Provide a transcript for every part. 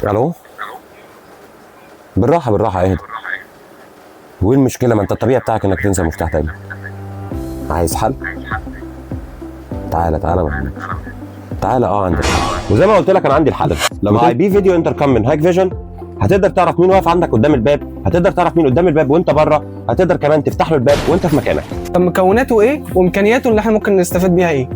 الو، بالراحه بالراحه اهدى. وايه المشكله؟ ما انت الطبيعي بتاعك انك تنسى المفتاح تاني. عايز حل؟ تعالى تعالى محمود. تعالى عندك حل. وزي ما قلت لك انا عندي الحل. لما اي بي فيديو انتركم من هاك فيجن هتقدر تعرف مين واقف عندك قدام الباب، هتقدر تعرف مين قدام الباب وانت بره، هتقدر كمان تفتح له الباب وانت في مكانك. طب مكوناته ايه وامكانياته اللي احنا ممكن نستفاد بيها ايه؟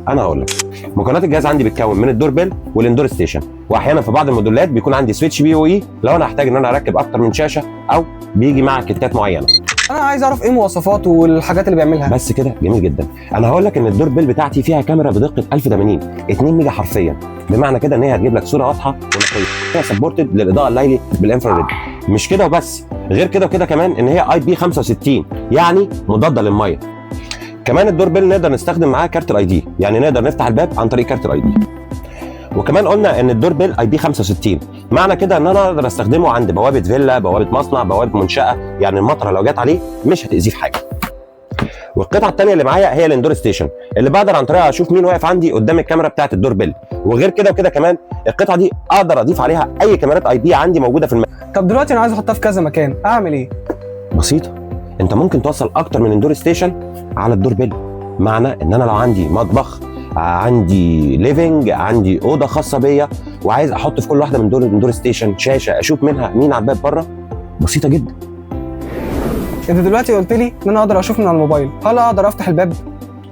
انا هقول لك. مكونات الجهاز عندي بتتكون من الدور بيل والاندور ستيشن، واحيانا في بعض الموديلات بيكون عندي سويتش بي او اي لو انا هحتاج ان انا اركب اكتر من شاشه، او بيجي مع كتات معينه. انا عايز اعرف ايه مواصفاته والحاجات اللي بيعملها. بس كده؟ جميل جدا. انا هقول لك ان الدور بيل بتاعتي فيها كاميرا بدقه 1080 2 ميجا حرفيا، بمعنى كده ان هي هتجيب لك صوره واضحه ونقيه. هي سبورتد للاضاءه الليلي بالانفراريد. مش كده وبس، غير كده وكده كمان ان هي اي بي 65 يعني مضاده للميه. كمان الدور بيل نقدر نستخدم معاه كارت الاي دي، يعني نقدر نفتح الباب عن طريق كارت الاي دي. وكمان قلنا ان الدور بيل اي بي 65، معنى كده ان انا اقدر استخدمه عند بوابه فيلا، بوابه مصنع، بوابه منشاه، يعني المطره لو جت عليه مش هتاذيه في حاجه. والقطعه الثانيه اللي معايا هي الاندور ستيشن، اللي بقدر عن طريقها اشوف مين واقف عندي قدام الكاميرا بتاعه الدور بيل. وغير كده وكده كمان القطعه دي اقدر اضيف عليها اي كاميرات اي بي عندي موجوده في المكان. طب دلوقتي انا عايز احطها في كذا مكان، اعمل ايه؟ بسيطه، انت ممكن توصل اكتر من اندور ستيشن على الدور بيل. معنى ان انا لو عندي مطبخ، عندي ليفنج، عندي اوضه خاصه بيا، وعايز احط في كل واحده من دول اندور ستيشن شاشه اشوف منها مين على الباب بره، بسيطه جدا. انت دلوقتي قلت لي ان انا اقدر اشوف من على الموبايل، هل اقدر افتح الباب؟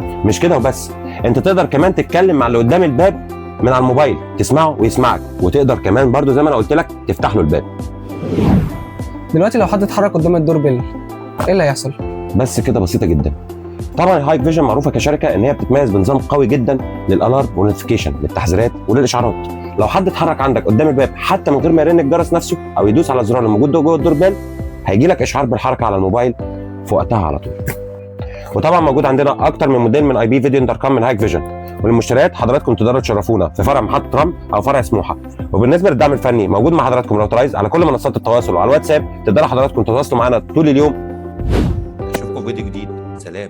مش كده وبس، انت تقدر كمان تتكلم مع اللي قدام الباب من على الموبايل، تسمعه ويسمعك، وتقدر كمان برضو زي ما انا قلت لك تفتح له الباب. دلوقتي لو حد اتحرك قدام الدور بيل ايه اللي هيحصل؟ بس كده، بسيطه جدا. طبعا هايك فيجن معروفه كشركه ان هي بتتميز بنظام قوي جدا للالارم والنوتيفيكيشن، للتحذيرات وللاشعارات. لو حد اتحرك عندك قدام الباب حتى من غير ما يرن الجرس نفسه او يدوس على الزرار اللي موجود جوه الدور بيل، هيجي لك اشعار بالحركه على الموبايل في وقتها على طول. وطبعا موجود عندنا اكتر من موديل من اي بي فيديو انتركم من هايك فيجن. وللمشتريات حضراتكم تقدروا تشرفونا في فرع محطه رمل او فرع سموحه. وبالنسبه للدعم الفني موجود مع حضراتكم راوترايز على كل منصات التواصل وعلى الواتساب، تقدروا حضراتكم تتواصلوا معانا طول اليوم. اشوفكم في فيديو جديد، سلام.